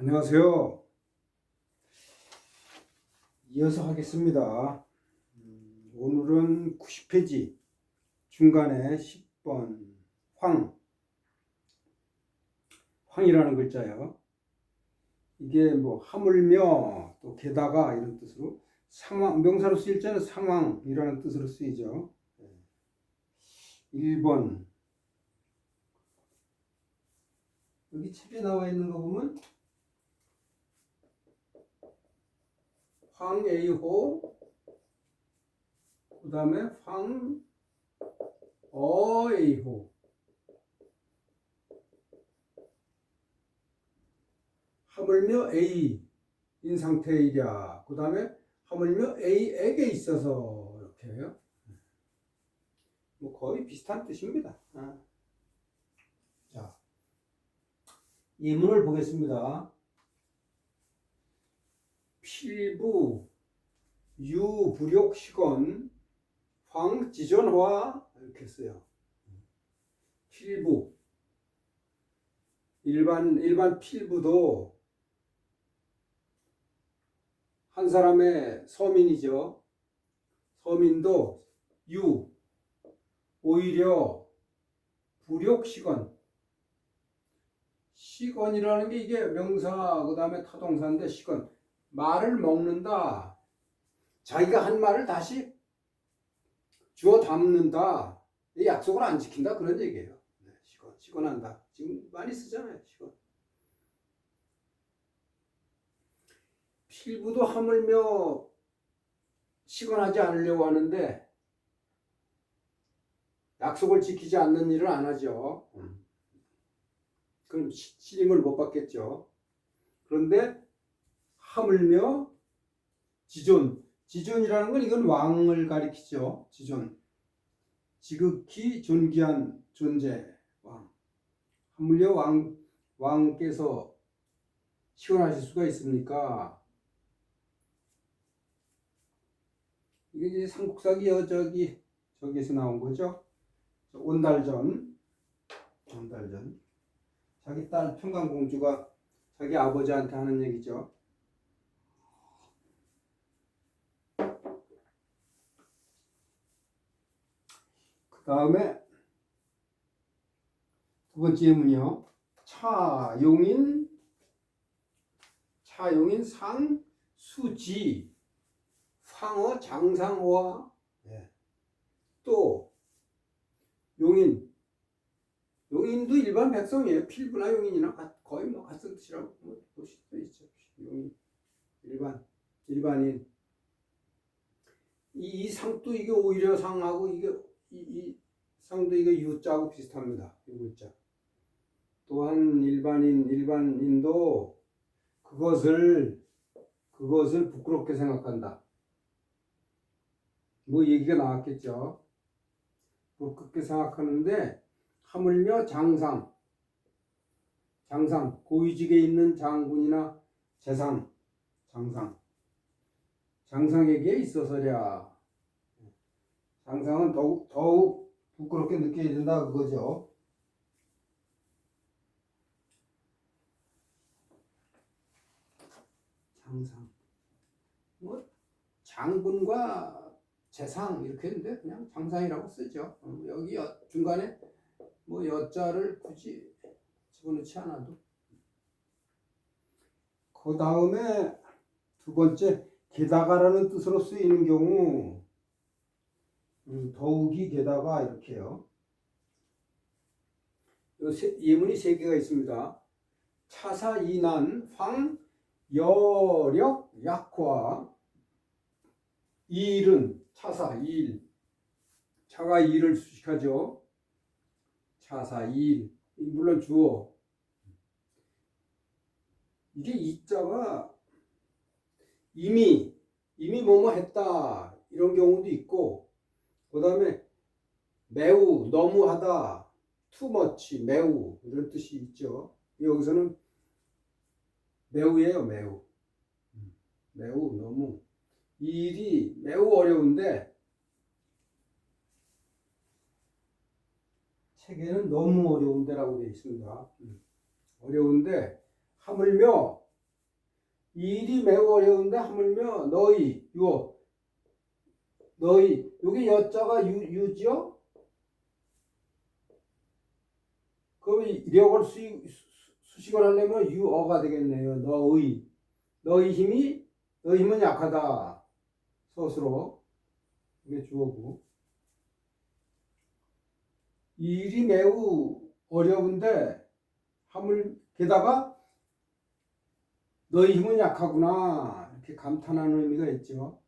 안녕하세요. 이어서 하겠습니다. 오늘은 90페이지 중간에 10번 황이라는 글자요. 이게 뭐 하물며 또 게다가 이런 뜻으로 상황, 명사로 쓰일 때는 상황이라는 뜻으로 쓰이죠. 1번 여기 책에 나와 있는 거 보면 황에이호 그 다음에 황어에이호 하물며 A인 상태이랴. 그 다음에 하물며 A에게 있어서 이렇게 해요. 뭐 거의 비슷한 뜻입니다. 자, 예문을 보겠습니다. 필부 유불욕식원 황지존화 이렇게 써요. 필부 일반 필부도 한 사람의 서민이죠. 서민도 오히려 불욕식원 식원이라는 게 이게 명사 그 다음에 타동사인데 식원 말을 먹는다. 자기가 한 말을 다시 주워 담는다. 이 약속을 안 지킨다 그런 얘기예요. 식원한다. 지금 많이 쓰잖아요. 식원. 필부도 하물며 식원하지 않으려고 하는데 약속을 지키지 않는 일을 안 하죠. 그럼 시림을 못 받겠죠. 그런데 하물며 지존이라는 건 이건 왕을 가리키죠. 지존. 지극히 존귀한 존재 왕. 하물며 왕께서 시원하실 수가 있습니까? 이게 이제 삼국사기 저기에서 나온 거죠. 온달전. 자기 딸 평강공주가 자기 아버지한테 하는 얘기죠. 그 다음에 두 번째 예문이요. 차용인 상수지 황어 장상호와 또 용인도 일반 백성이에요. 필부나 용인이나 거의 뭐 같은 뜻이라고 보실 수 있죠. 용인 일반인 이 상도 이게 오히려 상하고 이게 이 상도 이게 유자하고 비슷합니다. 유자. 또한 일반인도 그것을 부끄럽게 생각한다. 뭐 얘기가 나왔겠죠. 부끄럽게 생각하는데 하물며 장상 고위직에 있는 장군이나 장상에게 있어서랴. 장상은 더욱 부끄럽게 느껴야 된다 그거죠. 장상 뭐 장군과 재상 이렇게 했는데 그냥 장상이라고 쓰죠. 여기 중간에 뭐 여자를 굳이 집어넣지 않아도. 그 다음에 두 번째 게다가라는 뜻으로 쓰이는 경우 더욱이 게다가 이렇게요. 예문이 세 개가 있습니다. 차사 이난 황 여력 약화 이일은 차사 이일 차가 이일을 수식하죠. 차사 이일 물론 주어 이게 이자가 이미 뭐뭐 했다 이런 경우도 있고 그 다음에 매우 너무하다 투머치 매우 이런 뜻이 있죠. 여기서는 매우예요. 매우 너무 이 일이 매우 어려운데 책에는 너무 어려운데라고 되어 있습니다. 어려운데 하물며 이 일이 매우 어려운데 하물며 너희 여기 여자가 유지요? 그럼 이력을 수식을 하려면 유어가 되겠네요. 너희 힘은 약하다. 스스로 이게 주어고 이 일이 매우 어려운데 게다가 너희 힘은 약하구나 이렇게 감탄하는 의미가 있죠.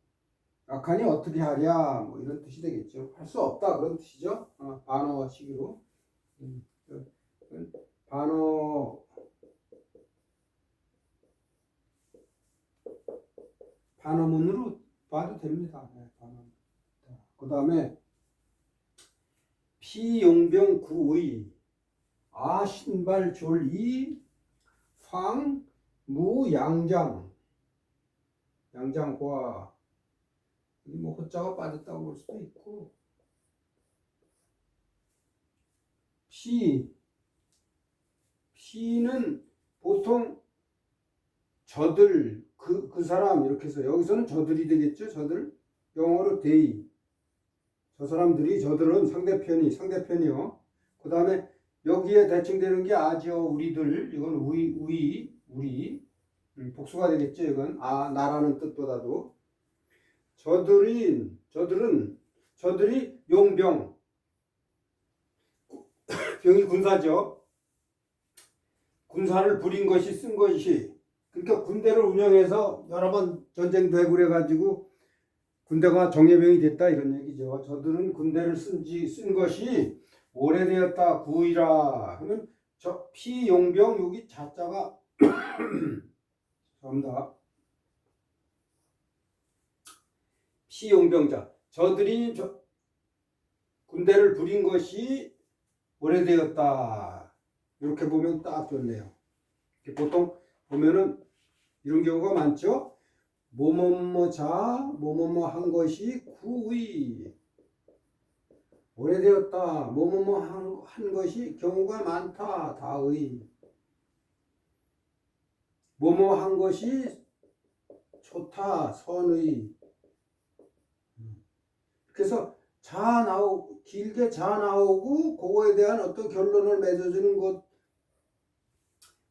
약하니 어떻게 하랴 뭐 이런 뜻이 되겠죠. 할 수 없다 그런 뜻이죠. 반어식으로 반어문으로 봐도 됩니다. 네, 그 다음에 피용병 구의 신발졸이 황무양장 양장과 뭐 호자가 빠졌다고 볼 수도 있고 피는 보통 저들 그 사람 이렇게 해서 여기서는 저들이 되겠죠. 저들 영어로 they 저 사람들이 저들은 상대편이요. 그 다음에 여기에 대칭되는 게 아죠. 우리들 이건 우리 복수가 되겠죠. 이건 나라는 뜻보다도 저들이 용병 병이 군사죠. 군사를 부린 것이 쓴 것이 그러니까 군대를 운영해서 여러 번 전쟁도 해고 그래가지고 군대가 정예병이 됐다 이런 얘기죠. 저들은 군대를 쓴 것이 오래되었다. 구이라 하면 저 피용병 여기 자자가 죄송합니다. 피용병자 저들이 군대를 부린 것이 오래되었다. 이렇게 보면 딱 좋네요. 보통 보면은 이런 경우가 많죠. 뭐뭐뭐 한 것이 구의 오래되었다. 뭐뭐뭐 한 것이 경우가 많다. 다의 뭐뭐 한 것이 좋다. 선의 그래서 길게 나오고 그거에 대한 어떤 결론을 맺어주는 것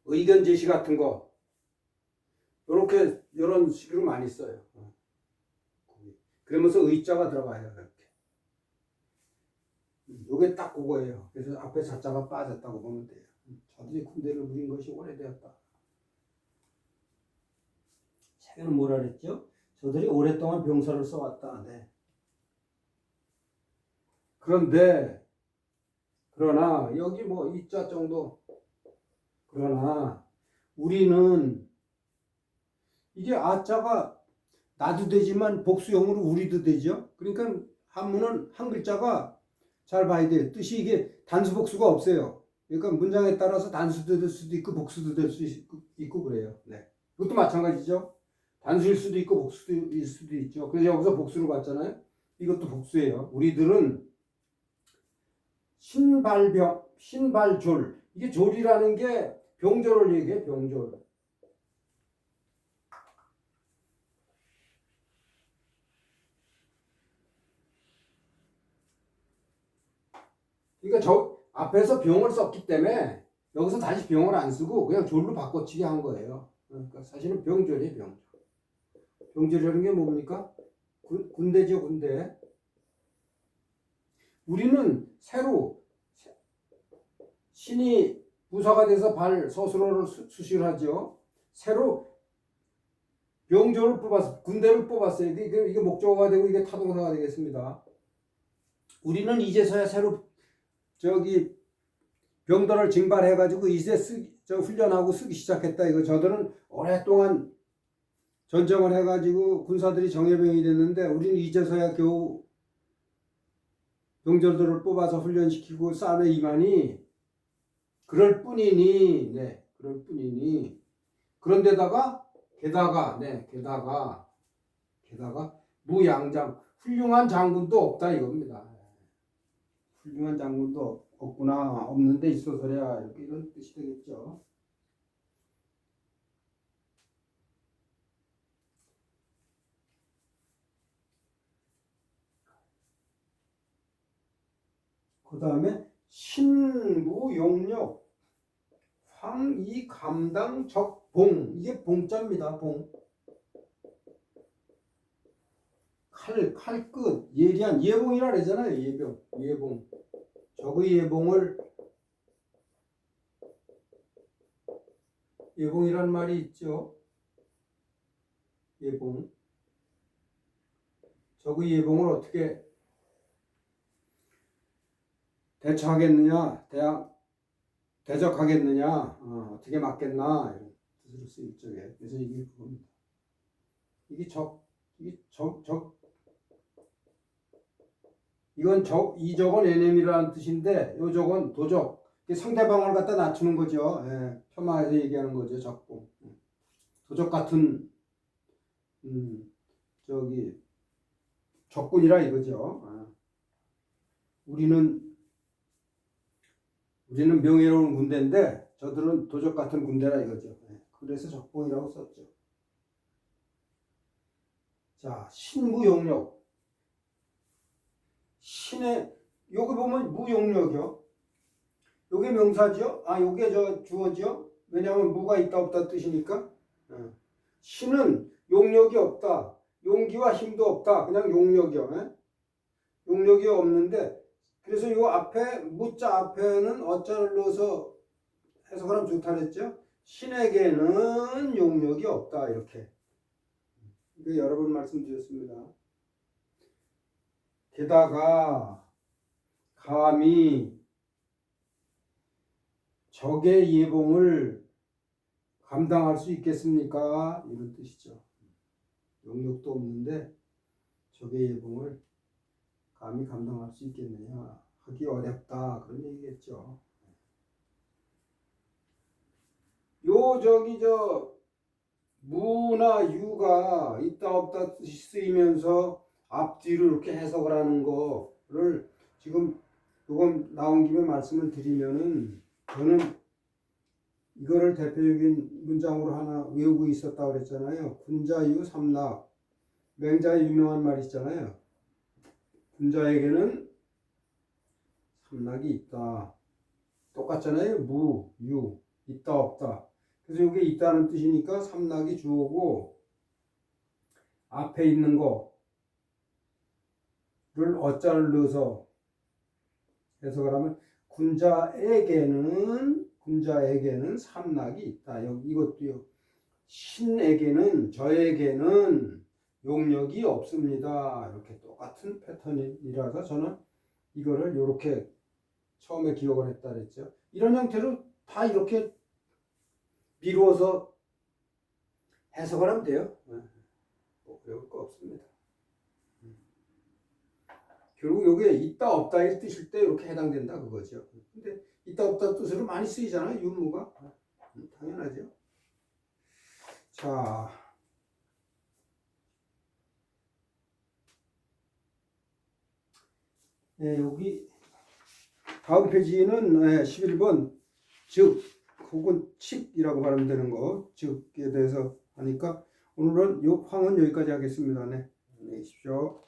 의견 제시 같은 거 이런 식으로 많이 써요. 그러면서 의자가 들어가요. 이렇게. 이게 딱 그거예요. 그래서 앞에 자자가 빠졌다고 보면 돼요. 저들이 군대를 부린 것이 오래되었다. 책에는 뭐라 그랬죠? 저들이 오랫동안 병사를 써왔다. 네. 그러나 여기 뭐 이자 정도 그러나 우리는 이게 아자가 나도 되지만 복수형으로 우리도 되죠. 그러니까 한문은 한 글자가 잘 봐야 돼요. 뜻이 이게 단수 복수가 없어요. 그러니까 문장에 따라서 단수도 될 수도 있고 복수도 될 수 있고 그래요. 네. 이것도 마찬가지죠. 단수일 수도 있고 복수일 수도 있죠. 그래서 여기서 복수를 봤잖아요. 이것도 복수예요. 우리들은 신발졸 이게 졸이라는 게 병졸을 얘기해. 병졸. 그러니까 저 앞에서 병을 썼기 때문에 여기서 다시 병을 안 쓰고 그냥 졸로 바꿔치기 한 거예요. 그러니까 사실은 병졸이에요. 병졸. 병졸이라는 게 뭡니까? 군대죠. 군대. 우리는 새로 신이 부사가 돼서 서술어를 수식하죠. 새로 병졸을 뽑았어. 군대를 뽑았어요. 이게 목적어가 되고 이게 타동사가 되겠습니다. 우리는 이제서야 새로 병들을 징발해가지고 이제 훈련하고 쓰기 시작했다. 이거 저들은 오랫동안 전쟁을 해가지고 군사들이 정예병이 됐는데 우리는 이제서야 겨우 병졸들을 뽑아서 훈련시키고 싸움에 임하니 그럴 뿐이니 그런데다가 게다가 무양장 훌륭한 장군도 없다 이겁니다. 훌륭한 장군도 없구나. 없는데 있어서랴 이런 뜻이 되겠죠. 그 다음에 신무용력 황이 감당 적봉 이게 봉자입니다. 봉 칼끝 예리한 예봉이라 그러잖아요. 예봉 적의 예봉이란 말이 있죠. 예봉 적의 예봉을 어떻게 대처하겠느냐 대적하겠느냐 어떻게 막겠나 이런 뜻으로 쓰일 적에 그래서 이게 그겁니다. 이게 이건 이적은 NM이라는 뜻인데 요 적은 도적 상대방을 갖다 낮추는 거죠. 예, 폄하해서 얘기하는 거죠. 적봉 도적 같은 적군이라 이거죠. 우리는 명예로운 군대인데 저들은 도적 같은 군대라 이거죠. 그래서 적봉이라고 썼죠. 자, 신무용력. 신의 여기 보면 무용력이요. 요게 명사죠. 요게 주어죠. 왜냐하면 무가 있다 없다 뜻이니까. 신은 용력이 없다. 용기와 힘도 없다. 그냥 용력이요. 용력이 없는데 그래서 요 앞에 무자 앞에는 어자를 넣어서 해석하면 좋다 그랬죠. 신에게는 용력이 없다 이렇게. 이거 여러 번 말씀드렸습니다. 게다가 감히 적의 예봉을 감당할 수 있겠습니까? 이런 뜻이죠. 용력도 없는데 적의 예봉을 감히 감당할 수 있겠느냐 하기 어렵다 그런 얘기겠죠. 무나 유가 있다 없다 뜻이 쓰이면서 앞뒤로 이렇게 해석을 하는 거를 지금 조금 나온 김에 말씀을 드리면은 저는 이거를 대표적인 문장으로 하나 외우고 있었다고 그랬잖아요. 군자유 삼락 맹자의 유명한 말이 있잖아요. 군자에게는 삼락이 있다. 똑같잖아요. 무, 유, 있다 없다. 그래서 이게 있다는 뜻이니까 삼락이 주어고 앞에 있는 거를 어자를 넣어서 해석을 하면 군자에게는 삼락이 있다. 이것도요. 신에게는 저에게는 용력이 없습니다. 이렇게 똑같은 패턴이라서 저는 이거를 이렇게 처음에 기억을 했다 그랬죠. 이런 형태로 다 이렇게 미루어서 해석을 하면 돼요. 어려울 거 없습니다. 결국 여기에 있다 없다의 뜻일 때 이렇게 해당된다 그거죠. 근데 있다 없다 뜻으로 많이 쓰이잖아요. 유무가. 당연하죠. 자, 여기 다음 페이지는 11번 즉 혹은 칙이라고 발음되는 되는 거 즉에 대해서 하니까 오늘은 요 황은 여기까지 하겠습니다. 네, 안녕히 계십시오.